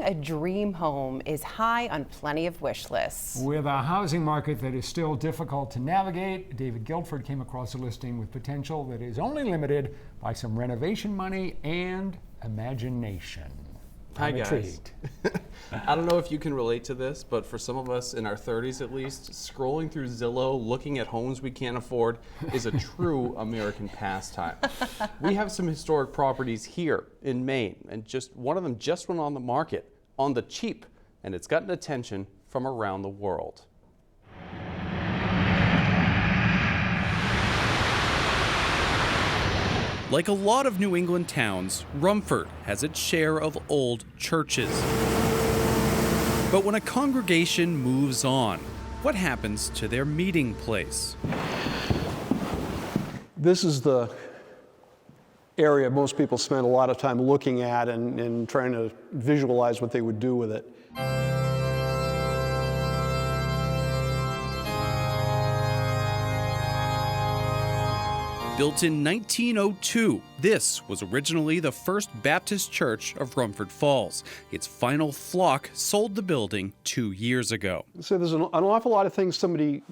a dream home is high on plenty of wish lists. With a housing market that is still difficult to navigate, David Guildford came across a listing with potential that is only limited by some renovation money and imagination. Hi, I'm guys. intrigued. I don't know if you can relate to this, but for some of us in our 30s at least, scrolling through Zillow, looking at homes we can't afford is a true American pastime. We have some historic properties here in Maine, and just one of them just went on the market on the cheap, and it's gotten attention from around the world. Like a lot of New England towns, Rumford has its share of old churches. But when a congregation moves on, what happens to their meeting place? This is the area most people spend a lot of time looking at and trying to visualize what they would do with it. Built in 1902, this was originally the First Baptist Church of Rumford Falls. Its final flock sold the building 2 years ago. So there's an awful lot of things somebody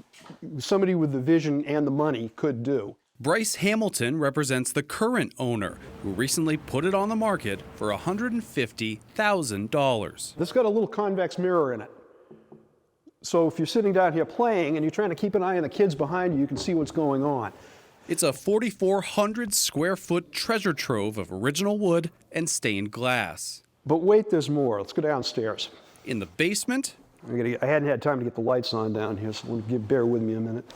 with the vision and the money could do. Bryce Hamilton represents the current owner, who recently put it on the market for $150,000. This got a little convex mirror in it. So if you're sitting down here playing and you're trying to keep an eye on the kids behind you, you can see what's going on. It's a 4,400 square foot treasure trove of original wood and stained glass. But wait, there's more. Let's go downstairs. In the basement, I hadn't had time to get the lights on down here, so bear with me a minute.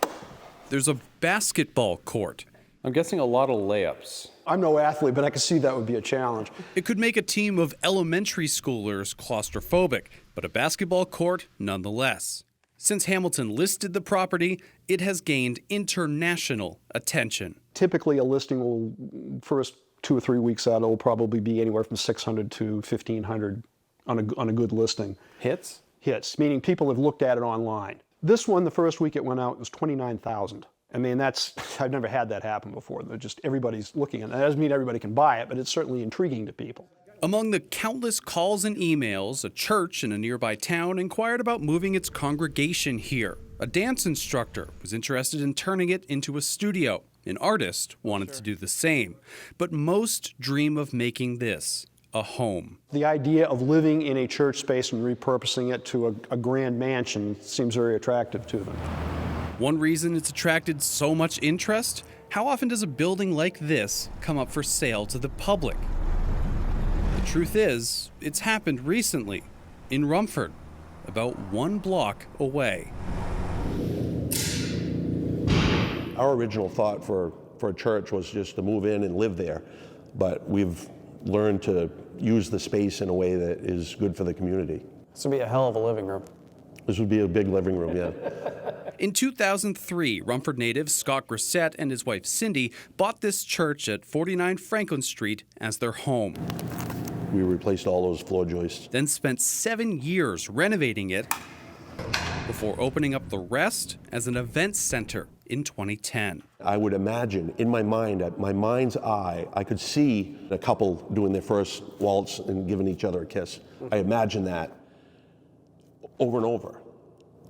there's a basketball court. I'm guessing a lot of layups. I'm no athlete, but I can see that would be a challenge. It could make a team of elementary schoolers claustrophobic, but a basketball court nonetheless. Since Hamilton listed the property, it has gained international attention. Typically, a listing will, first 2 or 3 weeks out, it will probably be anywhere from 600 to 1,500 on a good listing. Hits? Hits, meaning people have looked at it online. This one, the first week it went out, was 29,000. I mean, I've never had that happen before. They're just everybody's looking at it. That doesn't mean everybody can buy it, but it's certainly intriguing to people. Among the countless calls and emails, a church in a nearby town inquired about moving its congregation here. A dance instructor was interested in turning it into a studio. An artist wanted to do the same. But most dream of making this a home. The idea of living in a church space and repurposing it to a grand mansion seems very attractive to them. One reason it's attracted so much interest? How often does a building like this come up for sale to the public? The truth is, it's happened recently, in Rumford, about 1 block away. Our original thought for a church was just to move in and live there, but we've learned to use the space in a way that is good for the community. This would be a hell of a living room. This would be a big living room, yeah. In 2003, Rumford native Scott Grissett and his wife Cindy bought this church at 49 Franklin Street as their home. We replaced all those floor joists. Then spent 7 years renovating it before opening up the rest as an event center in 2010. I would imagine, in my mind, at my mind's eye, I could see a couple doing their first waltz and giving each other a kiss. I imagine that over and over.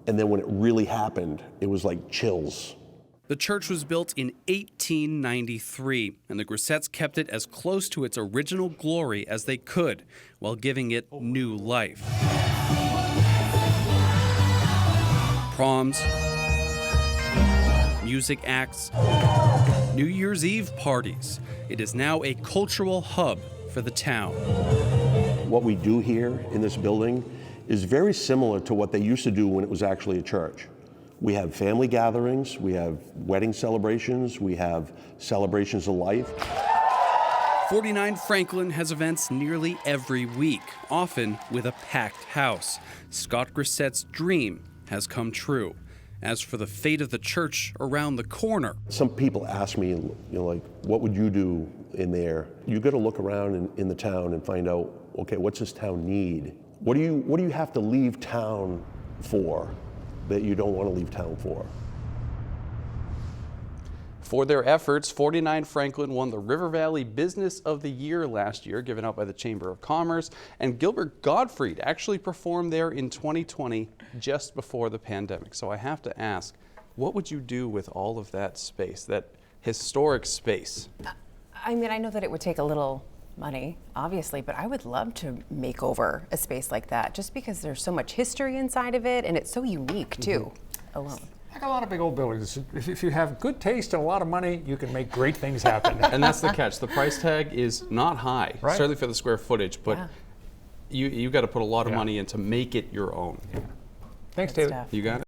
And then when it really happened, it was like chills. The church was built in 1893, and the Grissetts kept it as close to its original glory as they could, while giving it new life. Proms, music acts, New Year's Eve parties. It is now a cultural hub for the town. What we do here in this building is very similar to what they used to do when it was actually a church. We have family gatherings, we have wedding celebrations, we have celebrations of life. 49 Franklin has events nearly every week, often with a packed house. Scott Grissett's dream has come true. As for the fate of the church around the corner, some people ask me, like, what would you do in there? You got to look around in the town and find out, okay, what's this town need? What do you have to leave town for that you don't want to leave town for? For their efforts, 49 Franklin won the River Valley Business of the Year last year, given out by the Chamber of Commerce, and Gilbert Gottfried actually performed there in 2020, just before the pandemic. So I have to ask, what would you do with all of that space, that historic space? I mean, I know that it would take a little money, obviously, but I would love to make over a space like that, just because there's so much history inside of it, and it's so unique too, alone. Like a lot of big old buildings, if you have good taste and a lot of money, you can make great things happen. And that's the catch. The price tag is not high, Right. certainly for the square footage, but Yeah. you got to put a lot of Yeah. money in to make it your own. Thanks, Good David. stuff. You got it?